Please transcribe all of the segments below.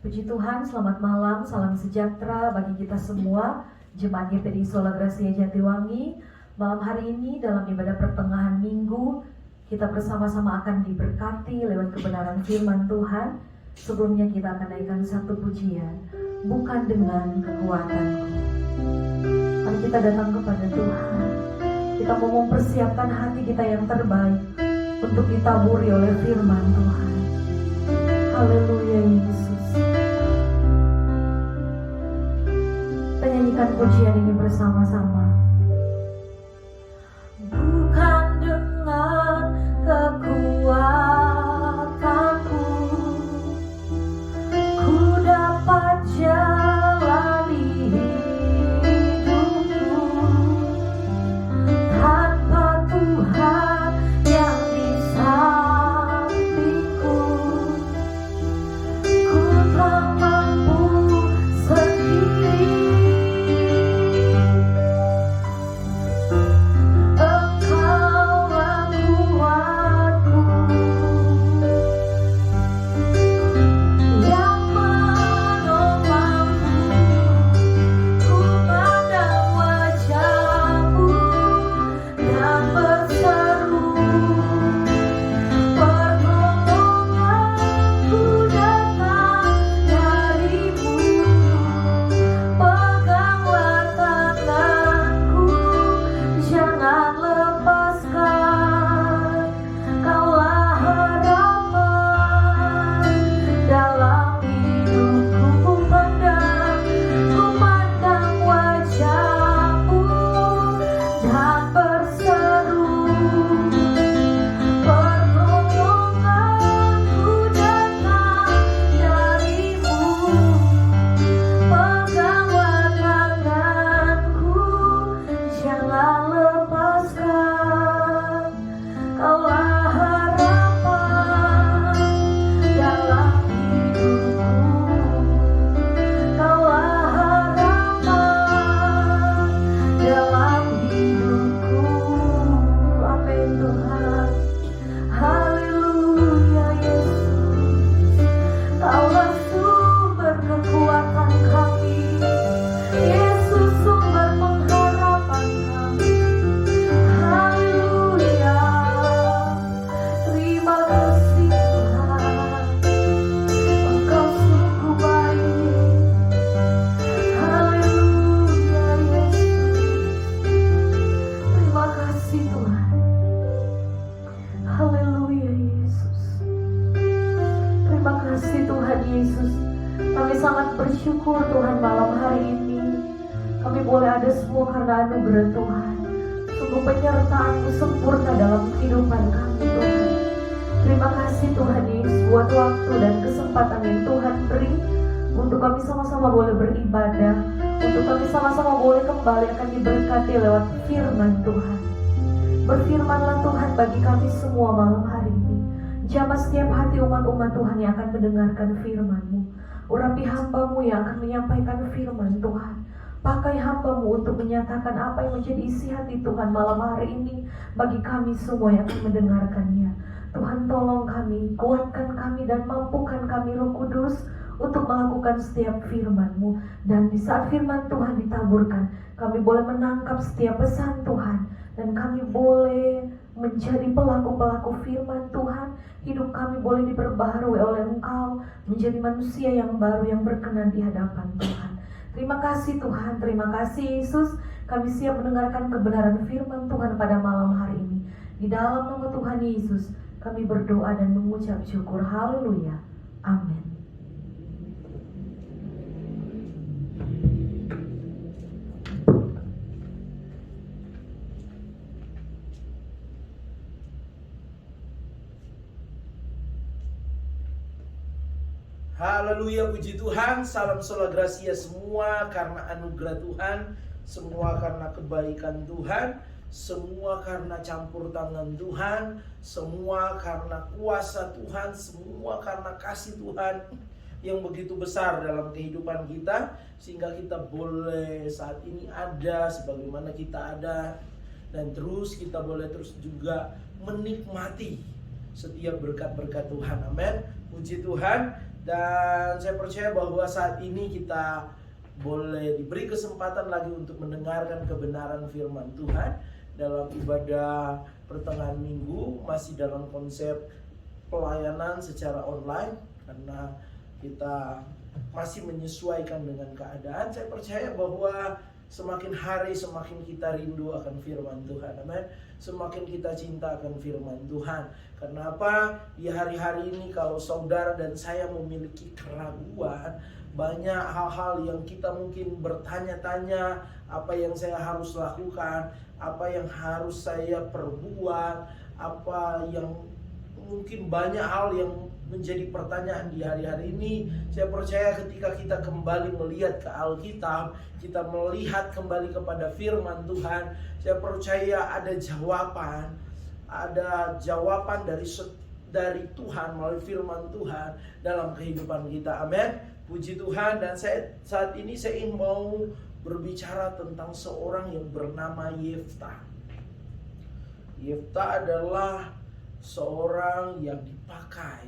Puji Tuhan, selamat malam, salam sejahtera bagi kita semua, Jemaat GPI Sola Gracia Jatiwangi. Malam hari ini dalam ibadah pertengahan minggu, kita bersama-sama akan diberkati lewat kebenaran firman Tuhan. Sebelumnya kita akan naikkan satu pujian, bukan dengan kekuatanku. Mari kita datang kepada Tuhan. Kita mau mempersiapkan hati kita yang terbaik untuk ditaburi oleh firman Tuhan. Haleluya Yesus. Kita nyanyikan pujian ini bersama-sama. Bukan dengan kekuatanku ku dapat jalani hidupku, tanpa Tuhan yang di sampingku ku tak mampu sendiri. Engkaulah kuatku yang menolongku, ku pandang wajah-Mu dan berseru, pertolonganku datang dari-Mu. Peganglah tanganku, jangan lepaskan, Kaulah harapan dalam hidupku. Ku pandang wajah-Mu dan berseru, pertolonganku datang dari-Mu. Peganglah tanganku, jangan lepaskan, Kaulah harapan dalam hidupku. Kaulah harapan dalam hidupku. Amin Tuhan. Haleluya Yesus. Kaulah sumber kekuatan kami, Yesus sumber pengharapan kami. Haleluya. Terima kasih Tuhan, Engkau sungguh baik. Haleluya Yesus. Terima kasih Tuhan. Haleluya Yesus. Terima kasih Tuhan Yesus. Kami sangat bersyukur Tuhan malam hari ini. Kami boleh ada semua karena anugerah Tuhan. Sungguh penyertaan-Mu sempurna dalam kehidupan kami Tuhan. Terima kasih Tuhan Yesus buat waktu dan kesempatan yang Tuhan beri untuk kami sama-sama boleh beribadah, untuk kami sama-sama boleh kembali akan diberkati lewat firman Tuhan. Berfirmanlah Tuhan bagi kami semua malam hari ini. Jamah setiap hati umat-umat Tuhan yang akan mendengarkan firman-Mu. Urapi hamba-Mu yang akan menyampaikan firman Tuhan. Pakai hamba-Mu untuk menyatakan apa yang menjadi isi hati Tuhan malam hari ini bagi kami semua yang akan mendengarkannya. Tuhan tolong kami, kuatkan kami dan mampukan kami Roh Kudus untuk melakukan setiap firman-Mu. Dan di saat firman Tuhan ditaburkan, kami boleh menangkap setiap pesan Tuhan. Dan kami boleh menjadi pelaku-pelaku firman Tuhan. Hidup kami boleh diperbaharui oleh Engkau, menjadi manusia yang baru yang berkenan di hadapan Tuhan. Terima kasih Tuhan, terima kasih Yesus. Kami siap mendengarkan kebenaran firman Tuhan pada malam hari ini. Di dalam nama Tuhan Yesus, kami berdoa dan mengucap syukur. Haleluya. Amin. Haleluya, puji Tuhan. Salam Sola Gracia semua karena anugerah Tuhan, semua karena kebaikan Tuhan, semua karena campur tangan Tuhan, semua karena kuasa Tuhan, semua karena kasih Tuhan yang begitu besar dalam kehidupan kita, sehingga kita boleh saat ini ada sebagaimana kita ada, dan terus kita boleh terus juga menikmati setiap berkat-berkat Tuhan. Amin. Puji Tuhan. Dan saya percaya bahwa saat ini kita boleh diberi kesempatan lagi untuk mendengarkan kebenaran firman Tuhan dalam ibadah pertengahan minggu, masih dalam konsep pelayanan secara online karena kita masih menyesuaikan dengan keadaan. Saya percaya bahwa semakin hari semakin kita rindu akan firman Tuhan. Amin. Semakin kita cinta akan firman Tuhan. Kenapa? Di hari-hari ini kalau saudara dan saya memiliki keraguan, banyak hal-hal yang kita mungkin bertanya-tanya, apa yang saya harus lakukan, apa yang harus saya perbuat, apa yang mungkin banyak hal yang menjadi pertanyaan di hari-hari ini. Saya percaya ketika kita kembali melihat ke Alkitab, kita melihat kembali kepada firman Tuhan, saya percaya ada jawaban dari Tuhan melalui firman Tuhan dalam kehidupan kita. Amin. Puji Tuhan. Dan saat ini saya ingin mau berbicara tentang seorang yang bernama Yeftah. Yeftah adalah seorang yang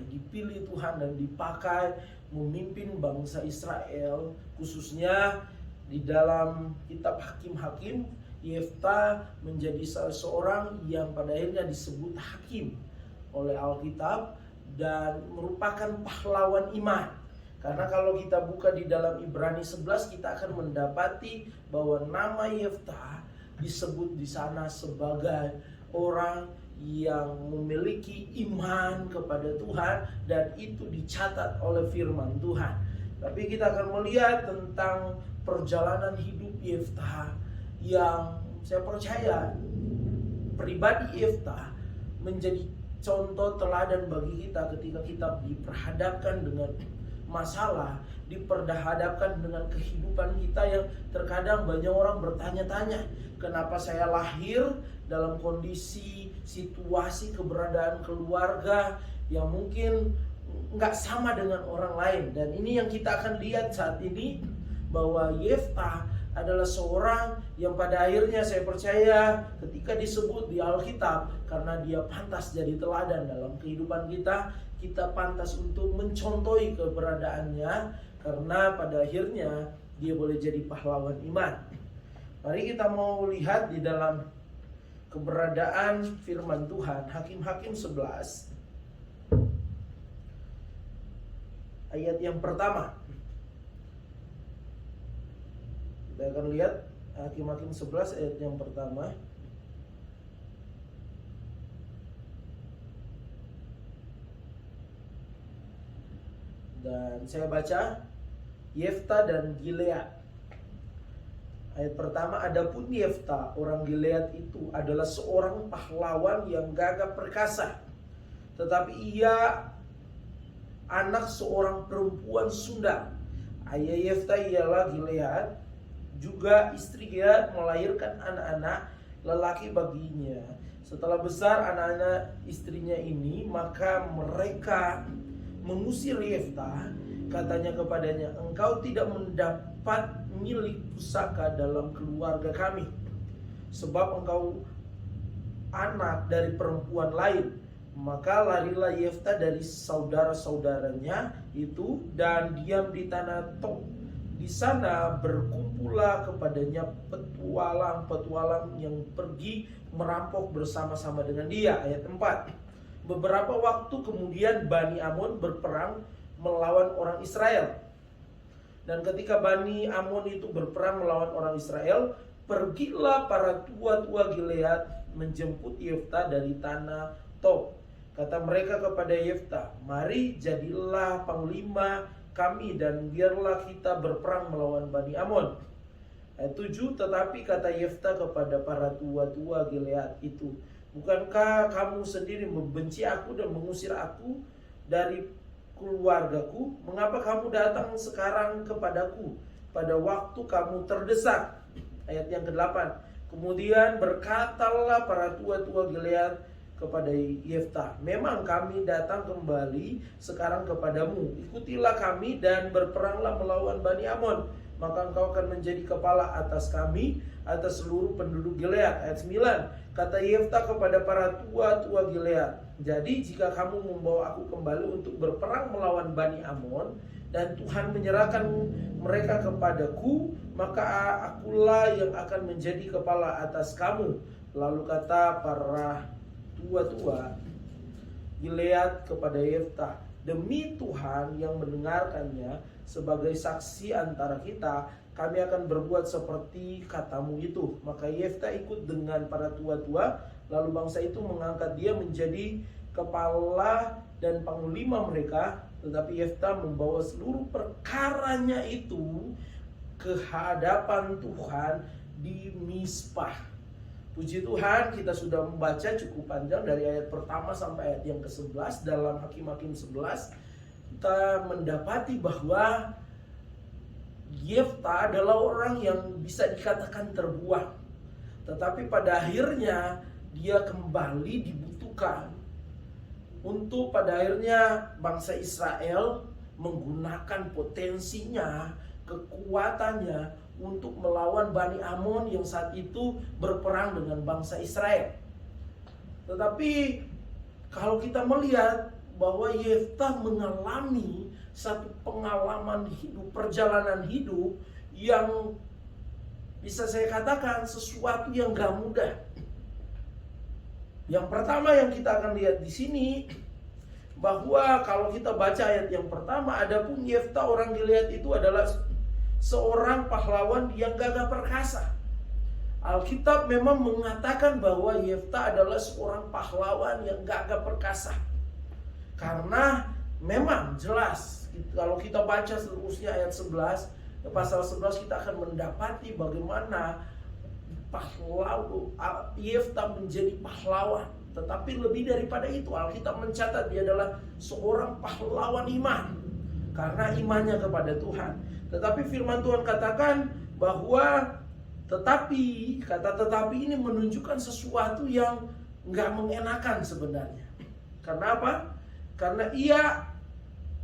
dipilih Tuhan dan dipakai memimpin bangsa Israel, khususnya di dalam kitab Hakim-Hakim. Yeftah menjadi salah seorang yang pada akhirnya disebut hakim oleh Alkitab dan merupakan pahlawan iman. Karena kalau kita buka di dalam Ibrani 11, kita akan mendapati bahwa nama Yeftah disebut di sana sebagai orang yang memiliki iman kepada Tuhan, dan itu dicatat oleh firman Tuhan. Tapi kita akan melihat tentang perjalanan hidup Yeftah yang saya percaya pribadi Yeftah menjadi contoh teladan bagi kita ketika kita diperhadapkan dengan masalah, diperhadapkan dengan kehidupan kita yang terkadang banyak orang bertanya-tanya, kenapa saya lahir dalam kondisi situasi keberadaan keluarga yang mungkin nggak sama dengan orang lain. Dan ini yang kita akan lihat saat ini, bahwa Yeftah adalah seorang yang pada akhirnya saya percaya ketika disebut di Alkitab, karena dia pantas jadi teladan dalam kehidupan kita, kita pantas untuk mencontohi keberadaannya, karena pada akhirnya dia boleh jadi pahlawan iman. Mari kita mau lihat di dalam keberadaan firman Tuhan, Hakim-Hakim 11 ayat yang pertama. Kita akan lihat Hakim-Hakim 11 ayat yang pertama. Dan saya baca, Yeftah dan Gilead. Ayat pertama, adapun Yeftah orang Gilead itu adalah seorang pahlawan yang gagah perkasa, tetapi ia anak seorang perempuan Sunda. Ayah Yeftah ialah Gilead. Juga istri Gilead melahirkan anak-anak lelaki baginya. Setelah besar anak-anak istrinya ini, maka mereka mengusir Yeftah. Katanya kepadanya, engkau tidak mendapat milik pusaka dalam keluarga kami, sebab engkau anak dari perempuan lain. Maka larilah Yeftah dari saudara-saudaranya itu dan diam di tanah Tob. Di sana berkumpullah kepadanya petualang-petualang yang pergi merampok bersama-sama dengan dia. Ayat 4. Beberapa waktu kemudian Bani Amon berperang melawan orang Israel. Dan ketika Bani Amon itu berperang melawan orang Israel, pergilah para tua-tua Gilead menjemput Yeftah dari tanah Tob. Kata mereka kepada Yeftah, mari jadilah panglima kami dan biarlah kita berperang melawan Bani Amon. Ayat 7, tetapi kata Yeftah kepada para tua-tua Gilead itu, bukankah kamu sendiri membenci aku dan mengusir aku dari keluargaku? Mengapa kamu datang sekarang kepadaku pada waktu kamu terdesak? Ayat yang ke-8, kemudian berkatalah para tua-tua Gilead kepada Yeftah, memang kami datang kembali sekarang kepadamu, ikutilah kami dan berperanglah melawan Bani Amon. maka engkau akan menjadi kepala atas kami, atas seluruh penduduk Gilead. Ayat 9, kata Yefta kepada para tua-tua Gilead, jadi jika kamu membawa aku kembali untuk berperang melawan Bani Amon, dan Tuhan menyerahkan mereka kepadaku, maka akulah yang akan menjadi kepala atas kamu. Lalu kata para tua-tua Gilead kepada Yefta, demi Tuhan yang mendengarkannya sebagai saksi antara kita, kami akan berbuat seperti katamu itu. Maka Yefta ikut dengan para tua-tua, lalu bangsa itu mengangkat dia menjadi kepala dan panglima mereka. Tetapi Yefta membawa seluruh perkaranya itu ke hadapan Tuhan di Mizpah. Puji Tuhan, kita sudah membaca cukup panjang dari ayat pertama sampai ayat yang ke-11 dalam Hakim-Hakim 11. Kita mendapati bahwa Yefta adalah orang yang bisa dikatakan terbuang, tetapi pada akhirnya dia kembali dibutuhkan untuk pada akhirnya bangsa Israel menggunakan potensinya, kekuatannya untuk melawan Bani Amon yang saat itu berperang dengan bangsa Israel. Tetapi kalau kita melihat bahwa Yefta mengalami satu pengalaman hidup, perjalanan hidup yang bisa saya katakan sesuatu yang gak mudah. Yang pertama yang kita akan lihat di sini, bahwa kalau kita baca ayat yang pertama, adapun Yefta orang Gilead itu adalah seorang pahlawan yang gagah perkasa. Alkitab memang mengatakan bahwa Yefta adalah seorang pahlawan yang gagah perkasa. Karena memang jelas kalau kita baca seterusnya ayat 11, pasal 11, kita akan mendapati bagaimana Yefta menjadi pahlawan. Tetapi lebih daripada itu, Alkitab mencatat dia adalah seorang pahlawan iman karena imannya kepada Tuhan. Tetapi firman Tuhan katakan bahwa kata tetapi ini menunjukkan sesuatu yang nggak mengenakan sebenarnya. Karena apa? Karena ia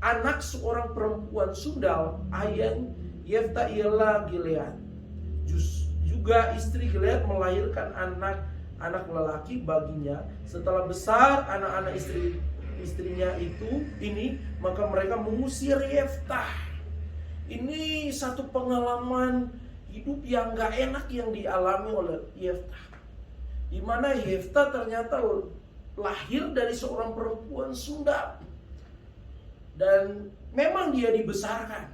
anak seorang perempuan sundal, ayah Yefta ialah Gilead. Juga istri Gilead melahirkan anak lelaki baginya. Setelah besar anak-anak istrinya ini, maka mereka mengusir Yefta. Ini satu pengalaman hidup yang gak enak yang dialami oleh Yefta, di mana Yefta ternyata lahir dari seorang perempuan sundal. Dan memang dia dibesarkan,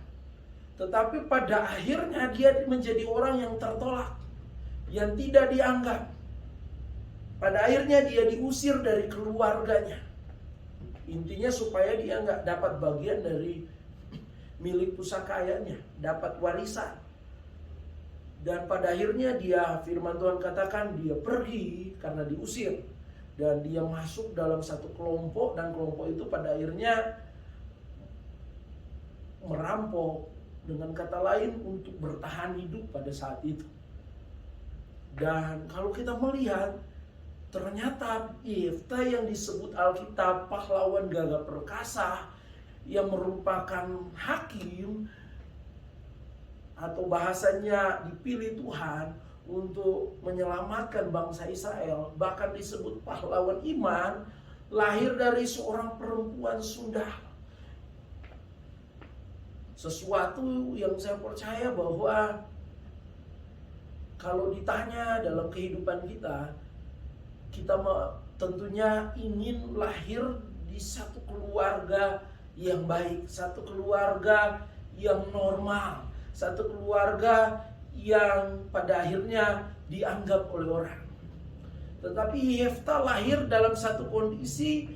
tetapi pada akhirnya dia menjadi orang yang tertolak, yang tidak dianggap. Pada akhirnya dia diusir dari keluarganya. Intinya supaya dia gak dapat bagian dari milik pusaka ayahnya, dapat warisan. Dan pada akhirnya firman Tuhan katakan dia pergi karena diusir. Dan dia masuk dalam satu kelompok, dan kelompok itu pada akhirnya merampok, dengan kata lain untuk bertahan hidup pada saat itu. Dan kalau kita melihat, ternyata Yefta yang disebut Alkitab pahlawan gagah perkasa, yang merupakan hakim, atau bahasanya dipilih Tuhan untuk menyelamatkan bangsa Israel, bahkan disebut pahlawan iman, lahir dari seorang perempuan sundal. Sesuatu yang saya percaya bahwa kalau ditanya dalam kehidupan kita tentunya ingin lahir di satu keluarga yang baik, satu keluarga yang normal, satu keluarga yang pada akhirnya dianggap oleh orang. Tetapi Yefta lahir dalam satu kondisi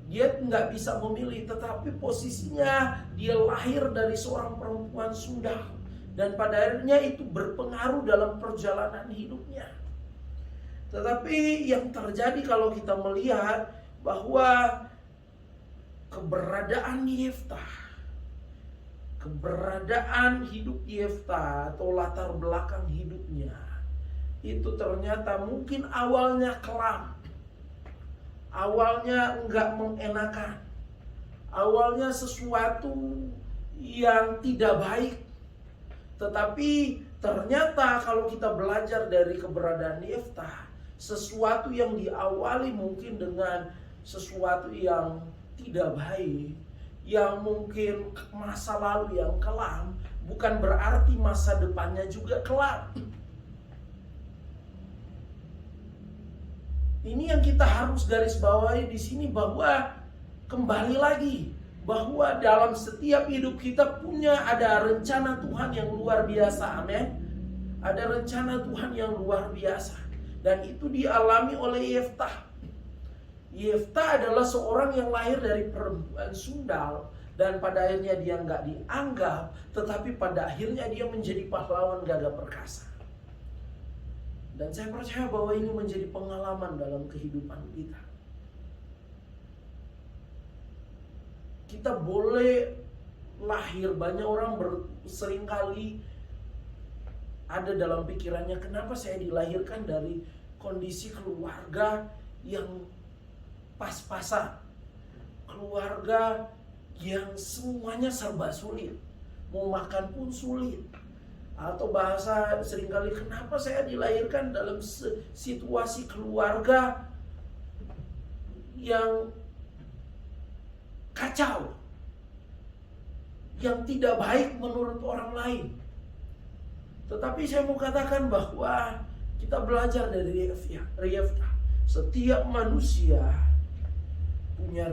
dia nggak bisa memilih, tetapi posisinya dia lahir dari seorang perempuan sundal, dan pada akhirnya itu berpengaruh dalam perjalanan hidupnya. Tetapi yang terjadi kalau kita melihat bahwa keberadaan hidup Yefta atau latar belakang hidupnya itu ternyata mungkin awalnya kelam, awalnya enggak mengenakan, awalnya sesuatu yang tidak baik. Tetapi ternyata kalau kita belajar dari keberadaan Yeftah, sesuatu yang diawali mungkin dengan sesuatu yang tidak baik, yang mungkin masa lalu yang kelam, bukan berarti masa depannya juga kelam. Ini yang kita harus garis bawahi di sini, bahwa kembali lagi bahwa dalam setiap hidup kita ada rencana Tuhan yang luar biasa. Amin. Ada rencana Tuhan yang luar biasa, dan itu dialami oleh Yeftah. Yeftah adalah seorang yang lahir dari perempuan sundal, dan pada akhirnya dia nggak dianggap, tetapi pada akhirnya dia menjadi pahlawan gagah perkasa. Dan saya percaya bahwa ini menjadi pengalaman dalam kehidupan kita. Kita boleh lahir, banyak orang seringkali ada dalam pikirannya, kenapa saya dilahirkan dari kondisi keluarga yang pas-pasan, keluarga yang semuanya serba sulit, mau makan pun sulit. Atau bahasa seringkali, kenapa saya dilahirkan dalam situasi keluarga yang kacau, yang tidak baik menurut orang lain. Tetapi saya mau katakan bahwa kita belajar dari Yeftah. Setiap manusia punya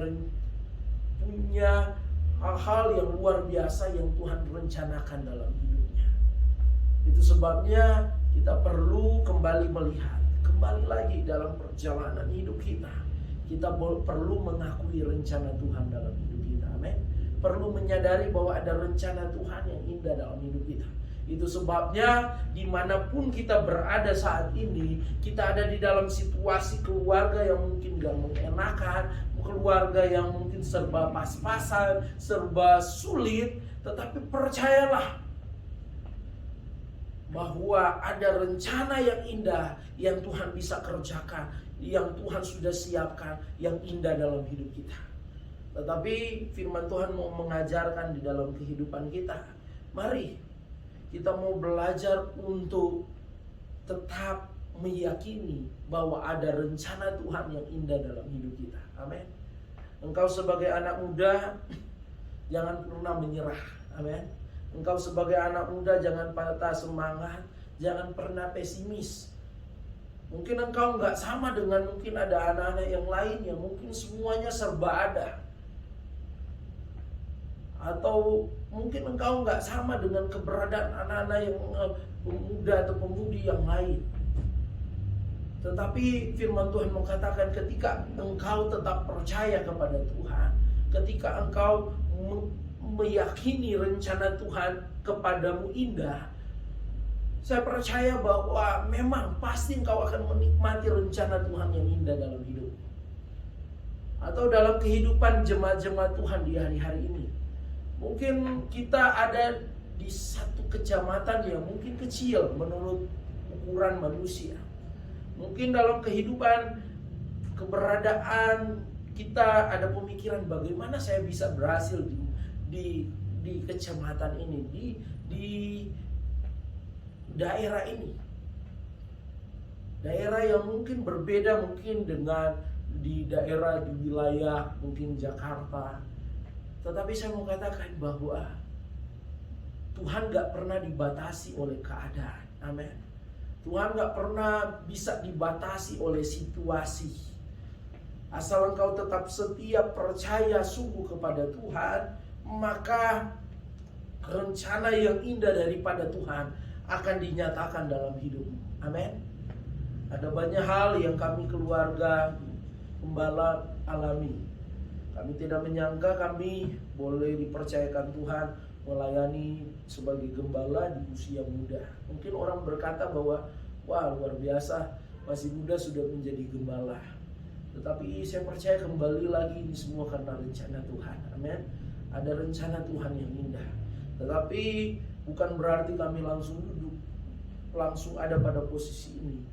hal-hal yang luar biasa yang Tuhan rencanakan dalam hidupnya. Itu sebabnya kita perlu kembali melihat, kembali lagi dalam perjalanan hidup kita. Kita perlu mengakui rencana Tuhan dalam hidup kita. Amin. Perlu menyadari bahwa ada rencana Tuhan yang indah dalam hidup kita. Itu sebabnya dimanapun kita berada saat ini, kita ada di dalam situasi keluarga yang mungkin gak mengenakan, keluarga yang mungkin serba pas-pasan, serba sulit. Tetapi percayalah bahwa ada rencana yang indah yang Tuhan bisa kerjakan, yang Tuhan sudah siapkan, yang indah dalam hidup kita. Tetapi firman Tuhan mau mengajarkan di dalam kehidupan kita, mari kita mau belajar untuk tetap meyakini bahwa ada rencana Tuhan yang indah dalam hidup kita. Amin. Engkau sebagai anak muda, jangan pernah menyerah. Amin. Engkau sebagai anak muda jangan patah semangat, jangan pernah pesimis. Mungkin engkau nggak sama dengan mungkin ada anak-anak yang lain yang mungkin semuanya serba ada. Atau mungkin engkau nggak sama dengan keberadaan anak-anak yang pemuda atau pemudi yang lain. Tetapi firman Tuhan mengatakan ketika engkau tetap percaya kepada Tuhan, ketika engkau meyakini rencana Tuhan kepadamu indah, saya percaya bahwa memang pasti engkau akan menikmati rencana Tuhan yang indah dalam hidup. Atau dalam kehidupan jemaat-jemaat Tuhan di hari-hari ini. Mungkin kita ada di satu kecamatan yang mungkin kecil menurut ukuran manusia. Mungkin dalam kehidupan keberadaan kita ada pemikiran bagaimana saya bisa berhasil di kecamatan ini, di daerah ini. Daerah yang mungkin berbeda mungkin dengan di daerah di wilayah mungkin Jakarta. Tetapi saya mau katakan bahwa Tuhan gak pernah dibatasi oleh keadaan. Amin. Tuhan gak pernah bisa dibatasi oleh situasi. Asal engkau tetap setia percaya sungguh kepada Tuhan, maka rencana yang indah daripada Tuhan akan dinyatakan dalam hidupmu. Amin. Ada banyak hal yang kami keluarga gembala alami. Kami tidak menyangka kami boleh dipercayakan Tuhan melayani sebagai gembala di usia muda. Mungkin orang berkata bahwa wah luar biasa, masih muda sudah menjadi gembala. Tetapi saya percaya kembali lagi ini semua karena rencana Tuhan. Amin. Ada rencana Tuhan yang indah. Tetapi bukan berarti kami langsung duduk, langsung ada pada posisi ini.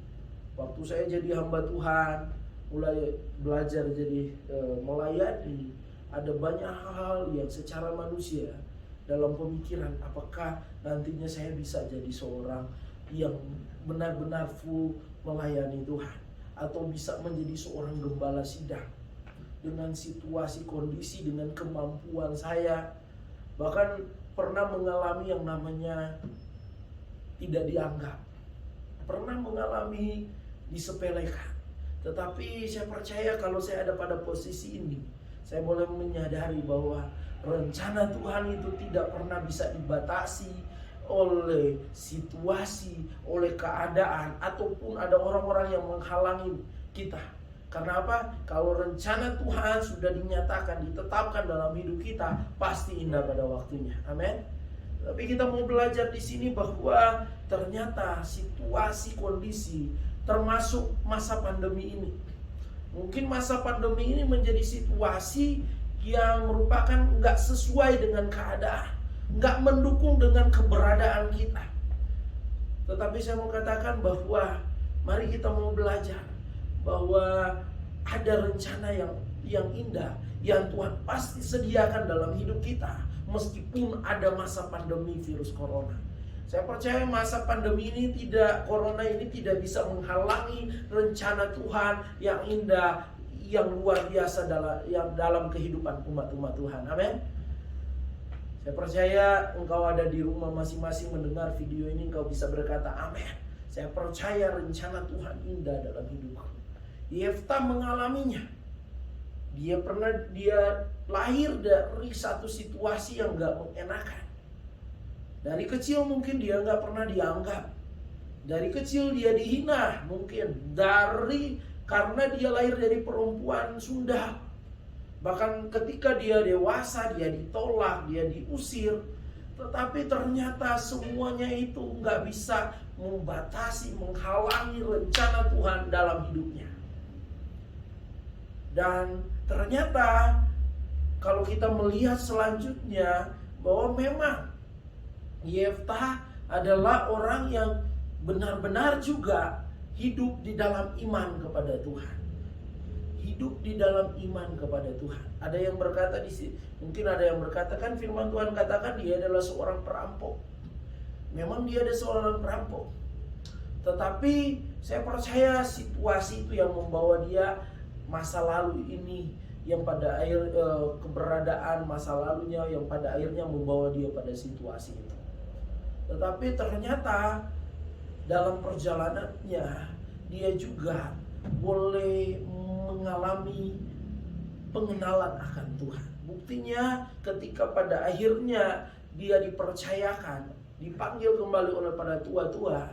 Waktu saya jadi hamba Tuhan, mulai belajar jadi melayani, ada banyak hal yang secara manusia dalam pemikiran, apakah nantinya saya bisa jadi seorang yang benar-benar full melayani Tuhan, atau bisa menjadi seorang gembala sidang dengan situasi kondisi, dengan kemampuan saya. Bahkan pernah mengalami yang namanya tidak dianggap, pernah mengalami disepelekan. Tetapi saya percaya kalau saya ada pada posisi ini, saya boleh menyadari bahwa rencana Tuhan itu tidak pernah bisa dibatasi oleh situasi, oleh keadaan, ataupun ada orang-orang yang menghalangi kita. Karena apa? Kalau rencana Tuhan sudah dinyatakan, ditetapkan dalam hidup kita, pasti indah pada waktunya. Amin. Tapi kita mau belajar di sini bahwa ternyata situasi, kondisi, termasuk masa pandemi ini. Mungkin masa pandemi ini menjadi situasi yang merupakan nggak sesuai dengan keadaan, nggak mendukung dengan keberadaan kita. Tetapi saya mau katakan bahwa mari kita mau belajar bahwa ada rencana yang indah yang Tuhan pasti sediakan dalam hidup kita, meskipun ada masa pandemi virus corona. Saya percaya masa pandemi ini corona ini tidak bisa menghalangi rencana Tuhan yang indah, yang luar biasa dalam kehidupan umat-umat Tuhan. Amin. Saya percaya engkau ada di rumah masing-masing mendengar video ini, engkau bisa berkata amin. Saya percaya rencana Tuhan indah dalam hidupku. Yeftah mengalaminya. Dia lahir dari satu situasi yang gak mengenakan. Dari kecil mungkin dia gak pernah dianggap. Dari kecil dia dihina mungkin. Karena dia lahir dari perempuan Sunda. Bahkan ketika dia dewasa, dia ditolak, dia diusir. Tetapi ternyata semuanya itu gak bisa membatasi, menghalangi rencana Tuhan dalam hidupnya. Dan ternyata kalau kita melihat selanjutnya bahwa memang Yeftah adalah orang yang benar-benar juga hidup di dalam iman kepada Tuhan. Hidup di dalam iman kepada Tuhan. Ada yang berkata di sini, mungkin ada yang berkata, kan firman Tuhan katakan dia adalah seorang perampok. Memang dia ada seorang perampok. Tetapi saya percaya situasi itu yang membawa dia, masa lalu ini yang pada keberadaan masa lalunya yang pada akhirnya membawa dia pada situasi itu. Tetapi ternyata dalam perjalanannya dia juga boleh mengalami pengenalan akan Tuhan. Buktinya ketika pada akhirnya dia dipercayakan, dipanggil kembali oleh para tua-tua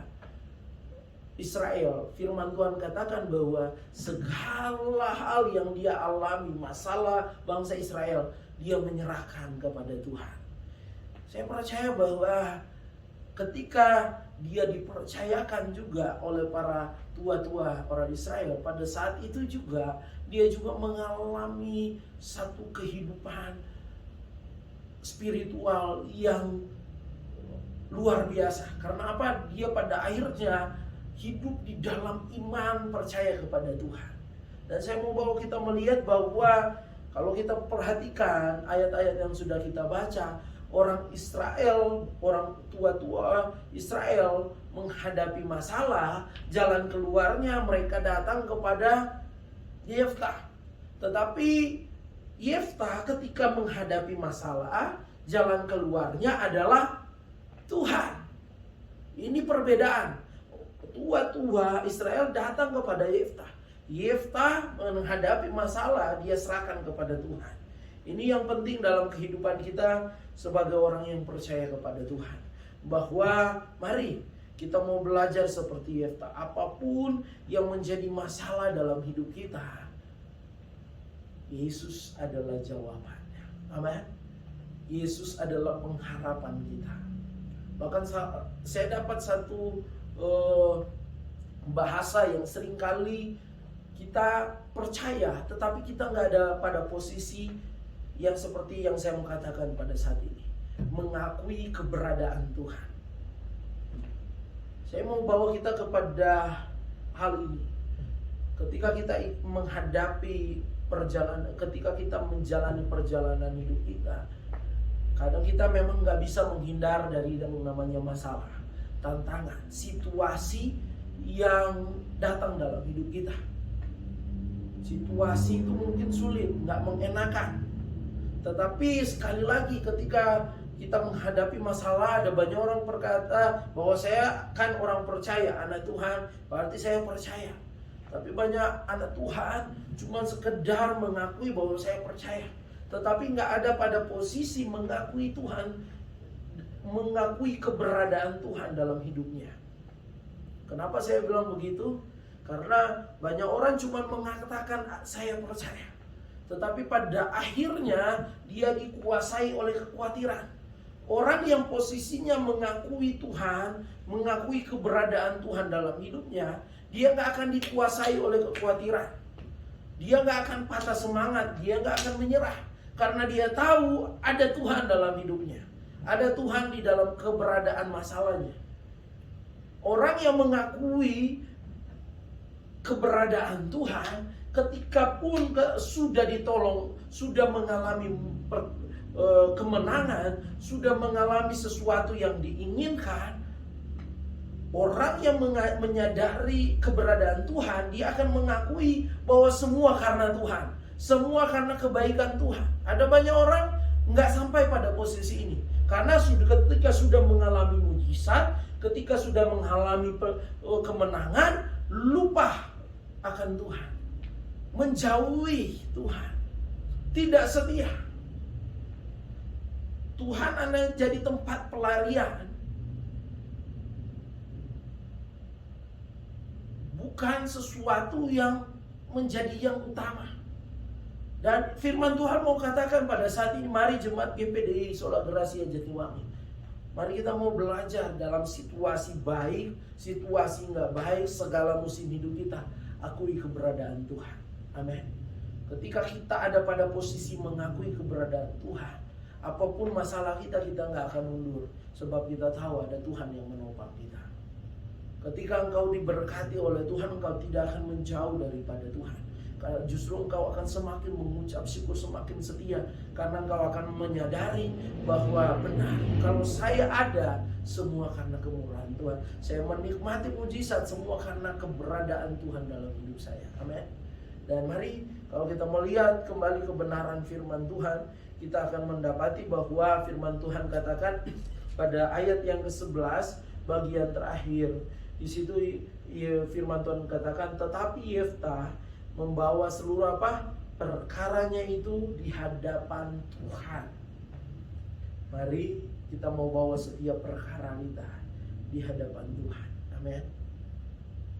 Israel, firman Tuhan katakan bahwa segala hal yang dia alami, masalah bangsa Israel, dia menyerahkan kepada Tuhan. Saya percaya bahwa ketika dia dipercayakan juga oleh para tua-tua orang Israel, pada saat itu juga dia juga mengalami satu kehidupan spiritual yang luar biasa. Karena apa? Dia pada akhirnya hidup di dalam iman, percaya kepada Tuhan. Dan saya mau bawa kita melihat bahwa kalau kita perhatikan ayat-ayat yang sudah kita baca, orang Israel, orang tua-tua Israel menghadapi masalah, jalan keluarnya mereka datang kepada Yeftah. Tetapi Yeftah ketika menghadapi masalah, jalan keluarnya adalah Tuhan. Ini perbedaan. Tua-tua Israel datang kepada Yeftah. Yeftah menghadapi masalah, dia serahkan kepada Tuhan. Ini yang penting dalam kehidupan kita sebagai orang yang percaya kepada Tuhan. Bahwa mari kita mau belajar seperti Yeftah. Apapun yang menjadi masalah dalam hidup kita, Yesus adalah jawabannya. Amin. Yesus adalah pengharapan kita. Bahkan saya dapat satu bahasa yang seringkali kita percaya, tetapi kita nggak ada pada posisi yang seperti yang saya mau katakan pada saat ini, mengakui keberadaan Tuhan. Saya mau bawa kita kepada hal ini. Ketika kita menghadapi perjalanan, ketika kita menjalani perjalanan hidup kita, Kadang kita memang nggak bisa menghindar dari yang namanya masalah, tantangan, situasi yang datang dalam hidup kita. Situasi itu mungkin sulit, nggak mengenakan. Tetapi sekali lagi ketika kita menghadapi masalah, ada banyak orang berkata bahwa saya kan orang percaya, anak Tuhan, berarti saya percaya. Tapi banyak anak Tuhan cuma sekedar mengakui bahwa saya percaya, tetapi nggak ada pada posisi mengakui Tuhan, mengakui keberadaan Tuhan dalam hidupnya. Kenapa saya bilang begitu? Karena banyak orang cuma mengatakan saya percaya, tetapi pada akhirnya dia dikuasai oleh kekhawatiran. Orang yang posisinya mengakui Tuhan, mengakui keberadaan Tuhan dalam hidupnya, dia gak akan dikuasai oleh kekhawatiran. Dia gak akan patah semangat, dia gak akan menyerah. Karena dia tahu ada Tuhan dalam hidupnya. Ada Tuhan di dalam keberadaan masalahnya. Orang yang mengakui keberadaan Tuhan, ketika pun sudah ditolong, sudah mengalami kemenangan, sudah mengalami sesuatu yang diinginkan, orang yang menyadari keberadaan Tuhan, dia akan mengakui bahwa semua karena Tuhan, semua karena kebaikan Tuhan. Ada banyak orang nggak sampai pada posisi ini, karena ketika sudah mengalami mujizat, ketika sudah mengalami kemenangan, lupa akan Tuhan, menjauhi Tuhan, tidak setia. Tuhan hanya jadi tempat pelarian, bukan sesuatu yang menjadi yang utama. Dan firman Tuhan mau katakan pada saat ini, mari jemaat GPDI Sola Gracia Jatiwangi, mari kita mau belajar dalam situasi baik, situasi nggak baik, segala musim hidup kita, akui keberadaan Tuhan. Amin. Ketika kita ada pada posisi mengakui keberadaan Tuhan, apapun masalah kita, kita nggak akan mundur. Sebab kita tahu ada Tuhan yang menopang kita. Ketika engkau diberkati oleh Tuhan, engkau tidak akan menjauh daripada Tuhan. Karena justru engkau akan semakin mengucap syukur, semakin setia. Karena engkau akan menyadari bahwa benar, kalau saya ada, semua karena kemurahan Tuhan. Saya menikmati mujizat, semua karena keberadaan Tuhan dalam hidup saya. Amin. Dan mari kalau kita melihat kembali kebenaran firman Tuhan, kita akan mendapati bahwa firman Tuhan katakan pada ayat yang ke-11 bagian terakhir. Di situ firman Tuhan katakan, tetapi Yeftah membawa seluruh perkaranya itu di hadapan Tuhan. Mari kita mau bawa setiap perkara kita di hadapan Tuhan. Amin.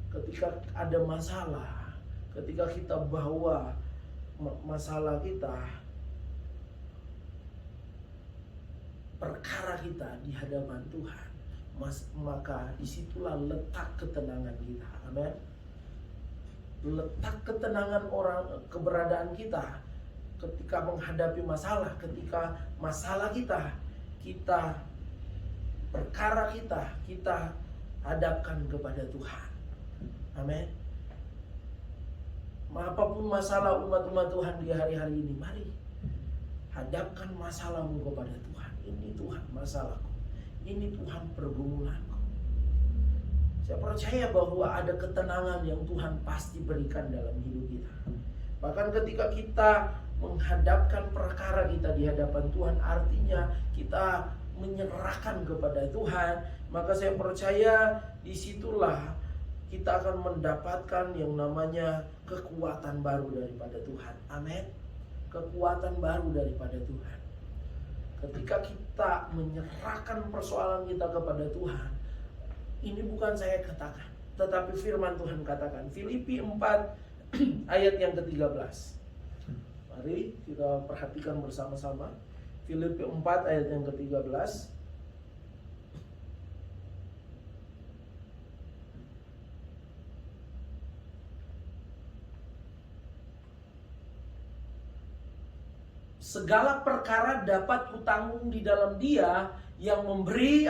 Ketika ada masalah, ketika kita bawa masalah kita, perkara kita di hadapan Tuhan, maka disitulah letak ketenangan kita. Amin. Letak ketenangan keberadaan kita ketika menghadapi masalah, ketika masalah kita perkara kita hadapkan kepada Tuhan. Amin. Apapun masalah umat-umat Tuhan di hari-hari ini, mari hadapkan masalahmu kepada Tuhan. Ini Tuhan masalahku, ini Tuhan pergumulanku. Saya percaya bahwa ada ketenangan yang Tuhan pasti berikan dalam hidup kita. Bahkan ketika kita menghadapkan perkara kita di hadapan Tuhan, artinya kita menyerahkan kepada Tuhan, maka saya percaya disitulah kita akan mendapatkan yang namanya kekuatan baru daripada Tuhan. Amin. Kekuatan baru daripada Tuhan. Ketika kita menyerahkan persoalan kita kepada Tuhan, ini bukan saya katakan, tetapi firman Tuhan katakan. Filipi 4 ayat yang ke-13. Mari kita perhatikan bersama-sama. Filipi 4 ayat yang ke-13. Segala perkara dapat kutanggung di dalam Dia yang memberi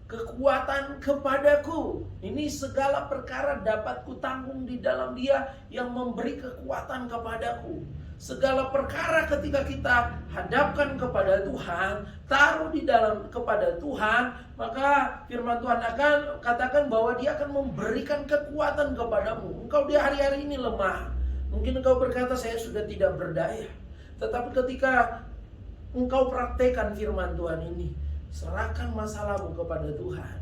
kekuatan kepadaku. Ini segala perkara dapat kutanggung di dalam Dia yang memberi kekuatan kepadaku. segala perkara ketika kita hadapkan kepada Tuhan, taruh di dalam kepada Tuhan, maka firman Tuhan akan katakan bahwa Dia akan memberikan kekuatan kepadamu. Engkau di hari-hari ini lemah. Mungkin engkau berkata, saya sudah tidak berdaya. Tetapi ketika engkau praktekkan firman Tuhan ini, serahkan masalahmu kepada Tuhan.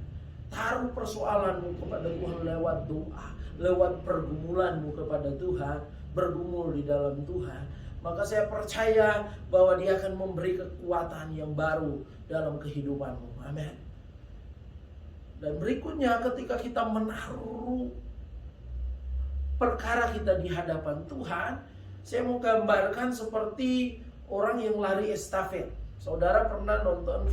Taruh persoalanmu kepada Tuhan lewat doa, lewat pergumulanmu kepada Tuhan, bergumul di dalam Tuhan. Maka saya percaya bahwa Dia akan memberi kekuatan yang baru dalam kehidupanmu. Amin. Dan berikutnya ketika kita menaruh perkara kita di hadapan Tuhan, saya mau gambarkan seperti orang yang lari estafet. Saudara pernah nonton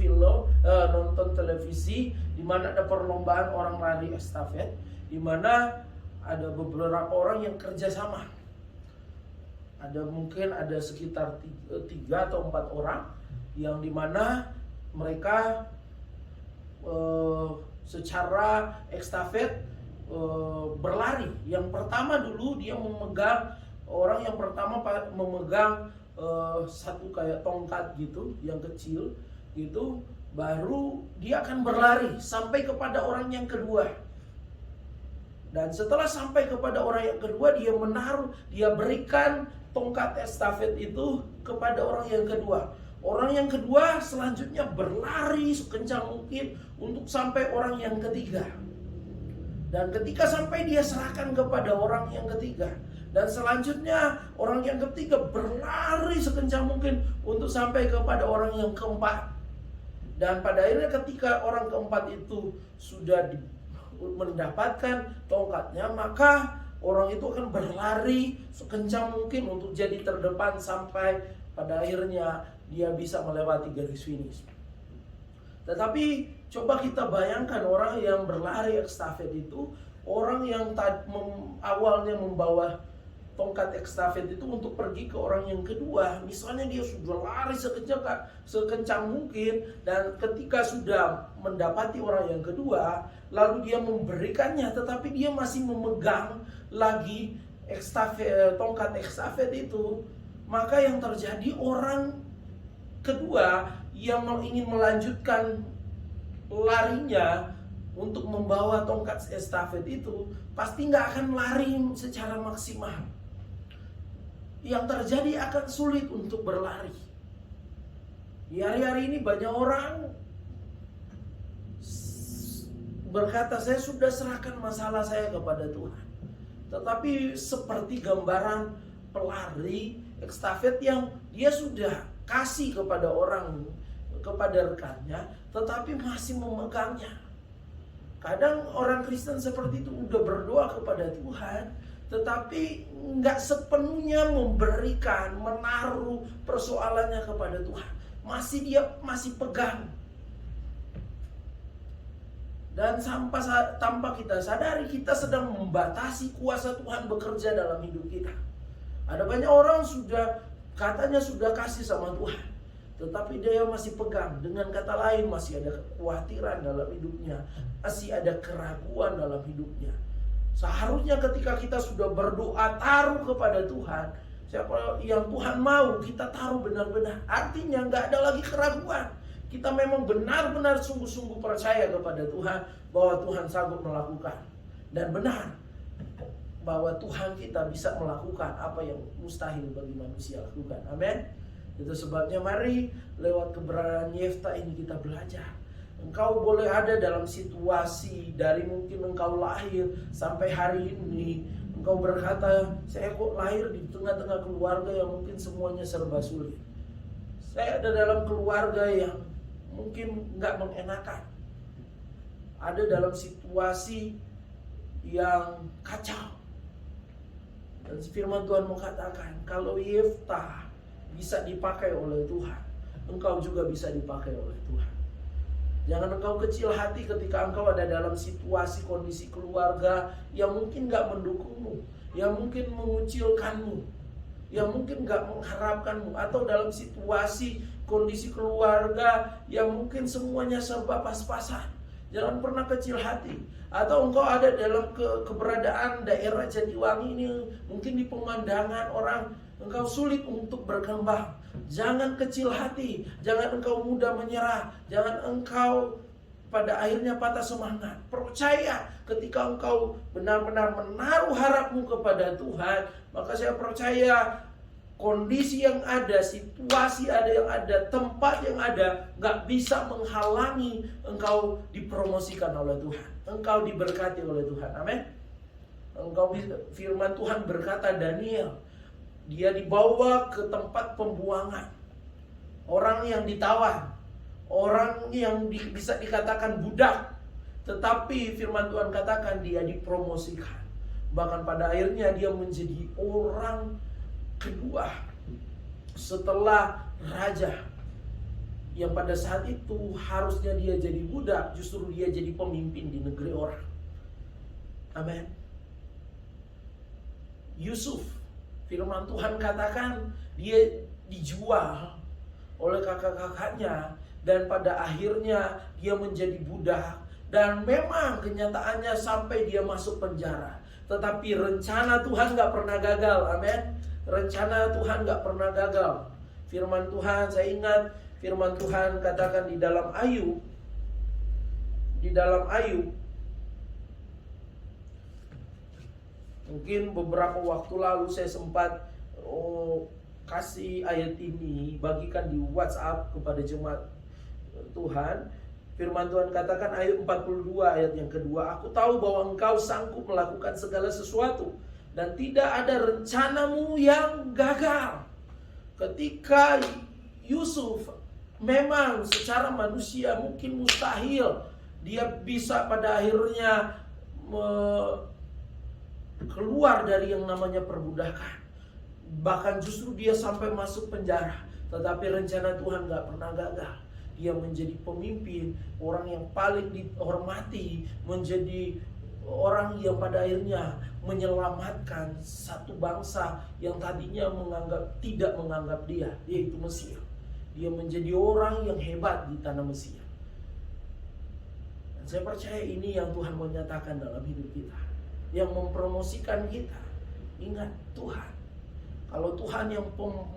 nonton televisi di mana ada perlombaan orang lari estafet, di mana ada beberapa orang yang kerjasama. Mungkin ada sekitar 3 atau 4 orang yang dimana mereka secara estafet berlari. Yang pertama dulu dia memegang, orang yang pertama memegang satu kayak tongkat gitu yang kecil gitu, baru dia akan berlari sampai kepada orang yang kedua. Dan setelah sampai kepada orang yang kedua, dia berikan tongkat estafet itu kepada orang yang kedua. Orang yang kedua selanjutnya berlari sekencang mungkin untuk sampai orang yang ketiga. Dan ketika sampai, dia serahkan kepada orang yang ketiga. Dan selanjutnya orang yang ketiga berlari sekencang mungkin untuk sampai kepada orang yang keempat. Dan pada akhirnya ketika orang keempat itu sudah mendapatkan tongkatnya, maka orang itu akan berlari sekencang mungkin untuk jadi terdepan sampai pada akhirnya dia bisa melewati garis finish. Tetapi coba kita bayangkan orang yang berlari estafet itu, orang yang awalnya membawa tongkat estafet itu untuk pergi ke orang yang kedua. Misalnya dia sudah lari sekencang mungkin, dan ketika sudah mendapati orang yang kedua, lalu dia memberikannya, tetapi dia masih memegang lagi tongkat estafet itu. Maka yang terjadi, orang kedua yang ingin melanjutkan larinya untuk membawa tongkat estafet itu pasti nggak akan lari secara maksimal. Yang terjadi akan sulit untuk berlari. Di hari-hari ini banyak orang berkata, saya sudah serahkan masalah saya kepada Tuhan. Tetapi seperti gambaran pelari estafet yang dia sudah kasih kepada rekannya, tetapi masih memegangnya. Kadang orang Kristen seperti itu udah berdoa kepada Tuhan, tetapi nggak sepenuhnya menaruh persoalannya kepada Tuhan. Dia masih pegang. Dan tanpa kita sadari, kita sedang membatasi kuasa Tuhan bekerja dalam hidup kita. Ada banyak orang katanya sudah kasih sama Tuhan, tetapi dia masih pegang. Dengan kata lain, masih ada kekhawatiran dalam hidupnya, masih ada keraguan dalam hidupnya. Seharusnya ketika kita sudah berdoa, taruh kepada Tuhan, siapa yang Tuhan mau kita taruh benar-benar. Artinya nggak ada lagi keraguan. Kita memang benar-benar sungguh-sungguh percaya kepada Tuhan bahwa Tuhan sanggup melakukan. Dan benar bahwa Tuhan kita bisa melakukan apa yang mustahil bagi manusia lakukan. Amin. Itu sebabnya mari lewat keberadaan Yefta ini kita belajar. Engkau boleh ada dalam situasi dari mungkin engkau lahir sampai hari ini, engkau berkata, saya kok lahir di tengah-tengah keluarga yang mungkin semuanya serba sulit. Saya ada dalam keluarga yang mungkin nggak mengenakan. Ada dalam situasi yang kacau. Dan firman Tuhan mengatakan, kalau Yefta bisa dipakai oleh Tuhan, engkau juga bisa dipakai oleh Tuhan. Jangan engkau kecil hati ketika engkau ada dalam situasi kondisi keluarga yang mungkin gak mendukungmu, yang mungkin mengucilkanmu, yang mungkin gak mengharapkanmu, atau dalam situasi kondisi keluarga yang mungkin semuanya serba pas-pasan. Jangan pernah kecil hati. Atau engkau ada dalam keberadaan daerah Jatiwangi ini, mungkin di pemandangan orang engkau sulit untuk berkembang. Jangan kecil hati, jangan engkau mudah menyerah, jangan engkau pada akhirnya patah semangat. Percaya ketika engkau benar-benar menaruh harapmu kepada Tuhan, maka saya percaya kondisi yang ada, situasi ada yang ada, tempat yang ada gak bisa menghalangi engkau dipromosikan oleh Tuhan, engkau diberkati oleh Tuhan. Amin. Engkau, firman Tuhan berkata, Daniel, dia dibawa ke tempat pembuangan, orang yang ditawan, orang yang bisa dikatakan budak, tetapi firman Tuhan katakan dia dipromosikan. Bahkan pada akhirnya dia menjadi orang kedua setelah raja, yang pada saat itu harusnya dia jadi budak, justru dia jadi pemimpin di negeri orang. Amin. Yusuf, firman Tuhan katakan dia dijual oleh kakak-kakaknya, dan pada akhirnya dia menjadi budak. Dan memang kenyataannya sampai dia masuk penjara, tetapi rencana Tuhan gak pernah gagal. Amin. Rencana Tuhan gak pernah gagal. Firman Tuhan, saya ingat firman Tuhan katakan di dalam Ayub, mungkin beberapa waktu lalu saya sempat kasih ayat ini, bagikan di WhatsApp kepada jemaat Tuhan. Firman Tuhan katakan ayat 42 ayat yang kedua, aku tahu bahwa engkau sanggup melakukan segala sesuatu, dan tidak ada rencanamu yang gagal. Ketika Yusuf memang secara manusia mungkin mustahil dia bisa pada akhirnya keluar dari yang namanya perbudakan. Bahkan justru dia sampai masuk penjara. Tetapi rencana Tuhan gak pernah gagal. Dia menjadi pemimpin, orang yang paling dihormati, menjadi orang yang pada akhirnya menyelamatkan satu bangsa yang tadinya tidak menganggap dia, yaitu Mesir. Dia menjadi orang yang hebat di tanah Mesir. Dan saya percaya ini yang Tuhan menyatakan dalam hidup kita, yang mempromosikan kita. Ingat Tuhan, kalau Tuhan yang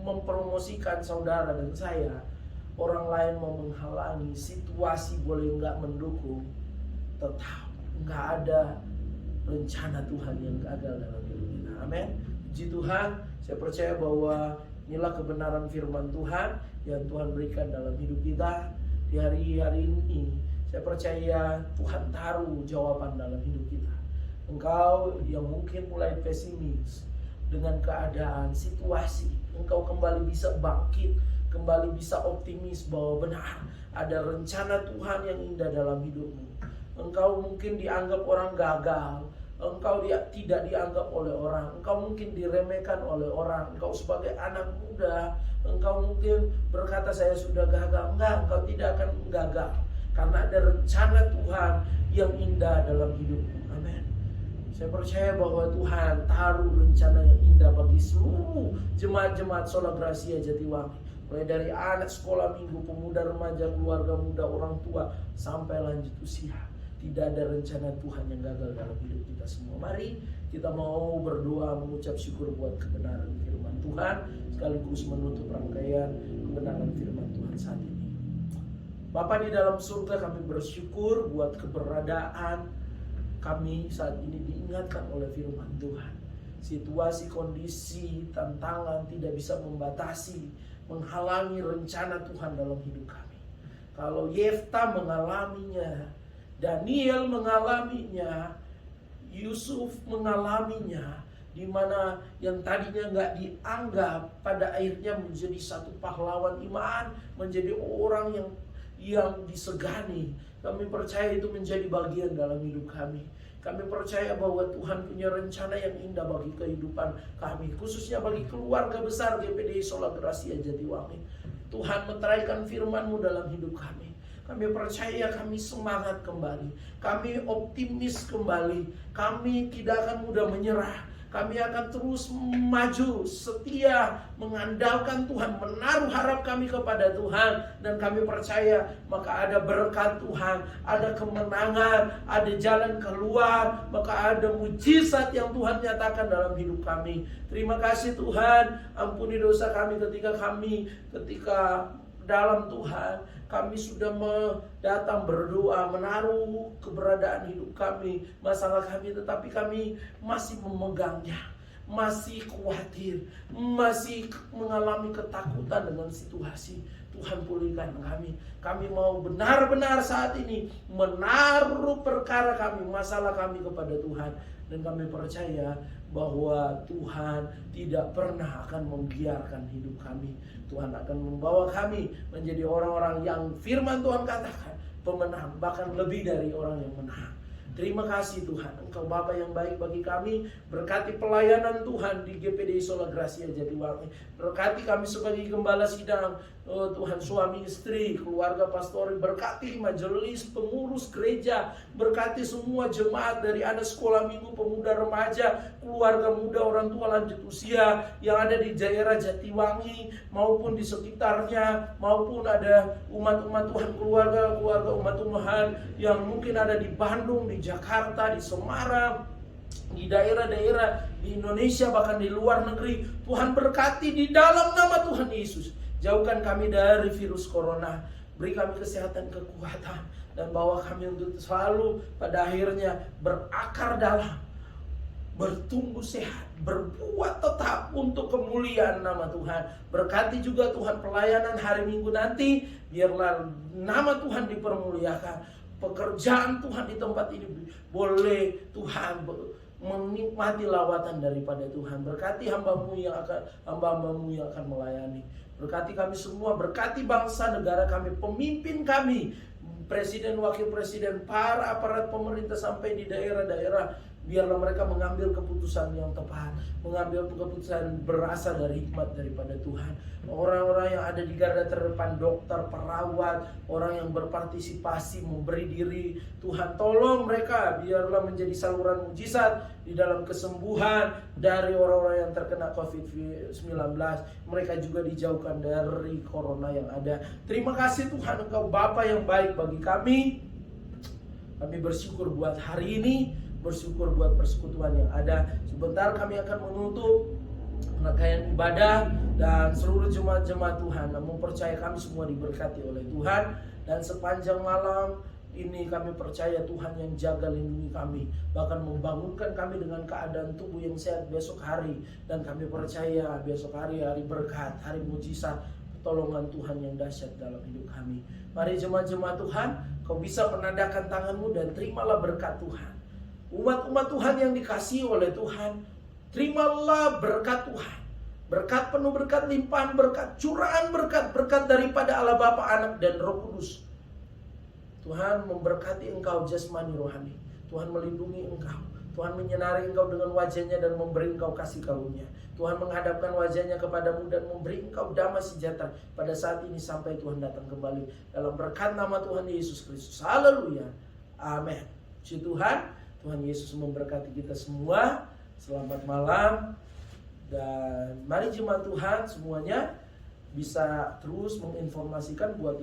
mempromosikan saudara dan saya, orang lain mau menghalangi, situasi boleh nggak mendukung, tetap nggak ada rencana Tuhan yang gagal dalam hidup kita. Amin. Puji Tuhan, saya percaya bahwa inilah kebenaran firman Tuhan yang Tuhan berikan dalam hidup kita di hari-hari ini. Saya percaya Tuhan taruh jawaban dalam hidup kita. Engkau yang mungkin mulai pesimis dengan keadaan, situasi, engkau kembali bisa bangkit, kembali bisa optimis bahwa benar ada rencana Tuhan yang indah dalam hidupmu. Engkau mungkin dianggap orang gagal, engkau tidak dianggap oleh orang, engkau mungkin diremehkan oleh orang, engkau sebagai anak muda, engkau mungkin berkata saya sudah gagal. Enggak, engkau tidak akan gagal, karena ada rencana Tuhan yang indah dalam hidupmu. Amin. Saya percaya bahwa Tuhan taruh rencana yang indah bagi seluruh jemaat-jemaat Sola Gracia Jatiwangi. Mulai dari anak sekolah minggu, pemuda, remaja, keluarga muda, orang tua, sampai lanjut usia. Tidak ada rencana Tuhan yang gagal dalam hidup kita semua. Mari kita mau berdoa mengucap syukur buat kebenaran firman Tuhan, sekaligus menutup rangkaian kebenaran firman Tuhan saat ini. Bapa di dalam surga, kami bersyukur buat keberadaan kami saat ini diingatkan oleh firman Tuhan. Situasi, kondisi, tantangan tidak bisa membatasi, menghalangi rencana Tuhan dalam hidup kami. Kalau Yefta mengalaminya, Daniel mengalaminya, Yusuf mengalaminya, di mana yang tadinya nggak dianggap pada akhirnya menjadi satu pahlawan iman, menjadi orang yang disegani. Kami percaya itu menjadi bagian dalam hidup kami. Kami percaya bahwa Tuhan punya rencana yang indah bagi kehidupan kami, khususnya bagi keluarga besar GPDI Sola Gracia Jatiwangi. Tuhan meteraikan firman-Mu dalam hidup kami. Kami percaya, kami semangat kembali, kami optimis kembali, kami tidak akan mudah menyerah. Kami akan terus maju, setia, mengandalkan Tuhan, menaruh harap kami kepada Tuhan. Dan kami percaya maka ada berkat Tuhan, ada kemenangan, ada jalan keluar, maka ada mujizat yang Tuhan nyatakan dalam hidup kami. Terima kasih Tuhan, ampuni dosa kami ketika dalam Tuhan kami sudah datang berdoa, menaruh keberadaan hidup kami, masalah kami, tetapi kami masih memegangnya, masih khawatir, masih mengalami ketakutan dengan situasi. Tuhan pulihkan kami. Kami mau benar-benar saat ini menaruh perkara kami, masalah kami kepada Tuhan. Dan kami percaya bahwa Tuhan tidak pernah akan membiarkan hidup kami. Tuhan akan membawa kami menjadi orang-orang yang firman Tuhan katakan pemenang, bahkan lebih dari orang yang menang. Terima kasih Tuhan, Engkau Bapa yang baik bagi kami. Berkati pelayanan Tuhan di GPD Sola Gracia Jatiwangi. Berkati kami sebagai gembala sidang, Tuhan, suami istri, keluarga pastori. Berkati majelis pengurus gereja. Berkati semua jemaat dari anak sekolah minggu, pemuda remaja, keluarga muda, orang tua lanjut usia yang ada di daerah Jatiwangi maupun di sekitarnya, maupun ada umat-umat Tuhan, keluarga umat Tuhan yang mungkin ada di Bandung, di Jakarta, di Semarang, di daerah-daerah di Indonesia, bahkan di luar negeri. Tuhan berkati di dalam nama Tuhan Yesus. Jauhkan kami dari virus corona. Beri kami kesehatan, kekuatan, dan bawa kami untuk selalu pada akhirnya berakar dalam, bertumbuh sehat, berbuat tetap untuk kemuliaan nama Tuhan. Berkati juga Tuhan pelayanan hari Minggu nanti, biarlah nama Tuhan dipermuliakan. Pekerjaan Tuhan di tempat ini boleh Tuhan menikmati lawatan daripada Tuhan. Berkati hamba-Mu yang akan melayani. Berkati kami semua, berkati bangsa negara kami, pemimpin kami, presiden, wakil presiden, para aparat pemerintah sampai di daerah-daerah. Biarlah mereka mengambil keputusan yang tepat, mengambil keputusan berasal dari hikmat daripada Tuhan. Orang-orang yang ada di garda terdepan, dokter, perawat, orang yang berpartisipasi, memberi diri, Tuhan tolong mereka, biarlah menjadi saluran mujizat di dalam kesembuhan dari orang-orang yang terkena COVID-19. Mereka juga dijauhkan dari corona yang ada. Terima kasih Tuhan, Engkau Bapa yang baik bagi kami. Kami bersyukur buat hari ini, bersyukur buat persekutuan yang ada. Sebentar kami akan menutup rangkaian ibadah dan seluruh jemaat-jemaat Tuhan. Namun percaya kami semua diberkati oleh Tuhan. Dan sepanjang malam ini kami percaya Tuhan yang jaga lindungi kami, bahkan membangunkan kami dengan keadaan tubuh yang sehat besok hari. Dan kami percaya besok hari berkat, hari mujizat, pertolongan Tuhan yang dahsyat dalam hidup kami. Mari jemaat-jemaat Tuhan, kau bisa menadakan tanganmu dan terimalah berkat Tuhan. Umat-umat Tuhan yang dikasihi oleh Tuhan, terimalah berkat Tuhan. Berkat penuh, berkat limpahan, berkat curahan, berkat daripada Allah Bapa, Anak, dan Roh Kudus. Tuhan memberkati engkau jasmani rohani. Tuhan melindungi engkau. Tuhan menyinari engkau dengan wajahnya dan memberi engkau kasih karunia. Tuhan menghadapkan wajahnya kepadamu dan memberi engkau damai sejahtera pada saat ini sampai Tuhan datang kembali. Dalam berkat nama Tuhan Yesus Kristus. Haleluya. Amin. Puji Tuhan. Tuhan Yesus memberkati kita semua. Selamat malam. Dan mari jemaat Tuhan semuanya bisa terus menginformasikan buat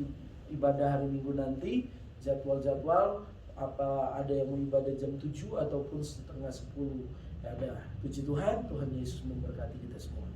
ibadah hari Minggu nanti. Jadwal-jadwal, apa ada yang mau ibadah jam 7 ataupun setengah 10. Ada. Puji Tuhan, Tuhan Yesus memberkati kita semua.